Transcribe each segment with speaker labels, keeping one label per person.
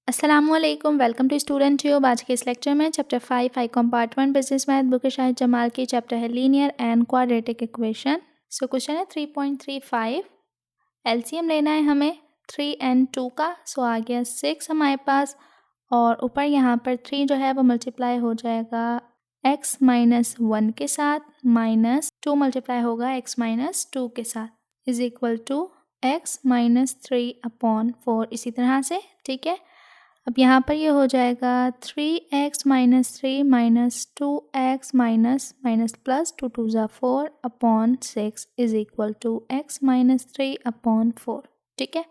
Speaker 1: अस्सलामुअलैकुम, welcome to student tube. आज के इस लेक्चर में chapter 5 Icom part 1 business math book Shahid Jamal की चैप्टर है linear and quadratic equation. So question है 3.35। एलसीएम लेना है हमें 3 एंड 2 का। सो आ गया 6 हमारे पास और ऊपर यहाँ पर 3 जो है वो मल्टीप्लाई हो जाएगा x माइनस 1 के साथ, माइनस 2 मल्टीप्लाई होगा x माइनस 2 के साथ is equal to x minus 3 upon 4। इसी तरह से ठीक है। अब यहाँ पर ये हो जाएगा 3x minus 3 minus 2x minus minus plus 2 2 ज़ा 4 upon 6 is equal to x minus 3 upon 4। ठीक है।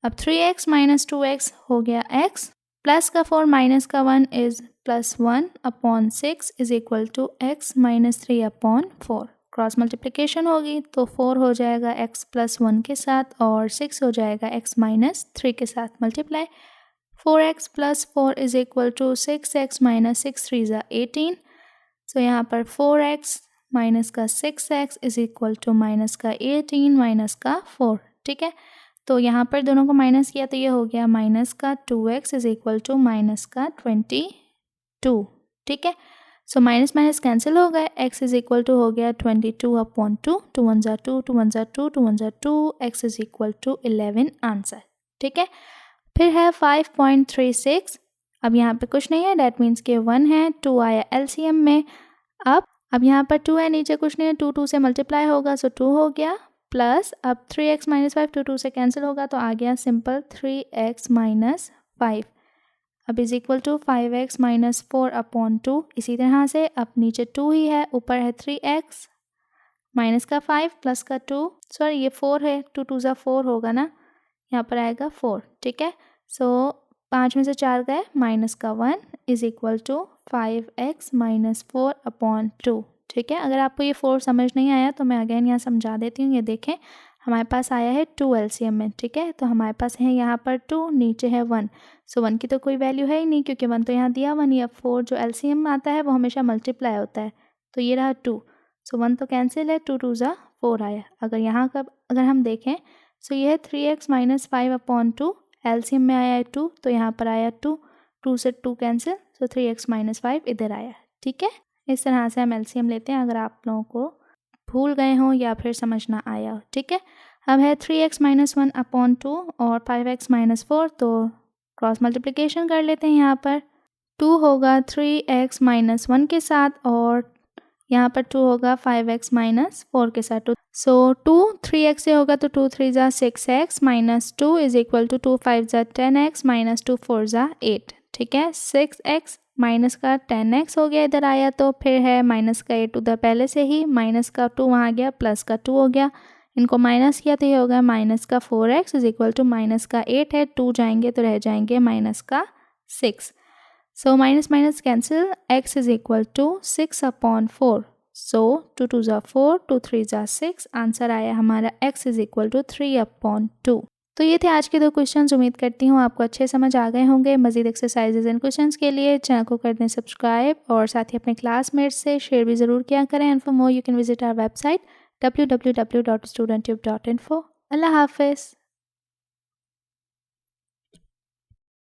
Speaker 1: अब 3x माइनस 2x हो गया x, प्लस का 4 माइनस का 1 is plus 1 upon 6 is equal to x minus 3 upon 4। Cross multiplication होगी तो 4 हो जाएगा x प्लस 1 के साथ और 6 हो जाएगा x माइनस 3 के साथ multiply. 4x plus 4 is equal to 6x minus 6 3 ज़ा 18। सो यहाँ पर 4x माइनस का 6x is equal to minus का 18 माइनस का 4। ठीक है। तो यहाँ पर दोनों को माइनस किया तो ये हो गया माइनस का 2x is equal to minus का 22। ठीक है। सो माइनस माइनस कैंसिल हो गए, x इज इक्वल टू हो गया 22 अपॉन 2, 2 1 ज़ा 2, 2 1 ज़ा 2, 2 1 ज़ा 2, x is equal to 11 answer. ठीक है। फिर है 5.36। अब यहाँ पे कुछ नहीं है, डैट मीन्स के 1 है, 2 आया एलसीएम में। अब यहाँ पर 2 है, नीचे कुछ नहीं है, 2 2 से मल्टीप्लाई होगा सो 2 हो गया, प्लस अब 3x माइनस 5 2 2 से कैंसिल होगा तो आ गया सिंपल 3x माइनस 5। अब is equal to 5x minus 4 upon 2। इसी तरह से अब नीचे 2 ही है, ऊपर है 3x माइनस का 5 प्लस का 2, सॉरी ये 4 है, 2 2 ज़ा 4 होगा ना, यहाँ पर आएगा 4। ठीक है। सो 5 में से 4 गए, माइनस का 1 is equal to 5x minus 4 upon 2। ठीक है। अगर आपको ये 4 समझ नहीं आया तो मैं अगेन यहाँ समझा देती हूँ। ये देखें हमारे पास आया है 2 एलसीएम में। ठीक है। तो हमारे पास है यहाँ पर 2, नीचे है 1। सो 1 की तो कोई वैल्यू है ही नहीं क्योंकि 1 तो यहाँ दिया 1 ही। अब 4 जो एलसीएम आता है वो हमेशा मल्टीप्लाई होता है, तो ये रहा 2। सो 1 तो कैंसिल है, 2 2 ज़ा 4 आया। अगर हम देखें सो ये है 3x माइनस 5 अपॉन 2, एलसीएम में आया है 2 तो यहाँ पर आया 2, 2 से 2 कैंसिल, सो 3x माइनस 5 इधर आया। ठीक है। इस तरह से हम एलसीएम लेते हैं अगर आप लोगों को भूल गए हों या फिर समझ ना आया हो। ठीक है। अब है 3x माइनस 1 अपॉन 2 और 5x माइनस 4, तो क्रॉस मल्टीप्लिकेशन कर लेते हैं। यहाँ पर 2 होगा 3x माइनस 1 के साथ और यहाँ पर 2 होगा 5x माइनस 4 के साथ। सो 2 3x से होगा तो 2 3 ज़ा 6x minus 2 is equal to 2 5 ज़ा 10x माइनस 2 4 ज़ा 8। ठीक है। 6x माइनस का 10x हो गया इधर आया, तो फिर है माइनस का 8 उधर पहले से ही, माइनस का 2 वहाँ गया, प्लस का 2 हो गया, इनको माइनस किया तो ये होगा माइनस का 4x is equal to minus का 8 है, 2 जाएंगे तो रह जाएंगे माइनस का 6। So minus minus cancel, x is equal to 6 upon 4। So 2 2 ज़ा 4, 2 3 ज़ा 6, आंसर आया हमारा x is equal to 3 upon 2। तो ये थे आज के 2 क्वेश्चंस। उम्मीद करती हूँ आपको अच्छे समझ आ गए होंगे। मज़ीद एक्सरसाइजेज एंड क्वेश्चंस के लिए चैनल को कर दें सब्सक्राइब और साथ ही अपने क्लासमेट्स से शेयर भी ज़रूर किया करें। And for more you can visit our website www.studenttube.info। अल्लाह हाफिज़।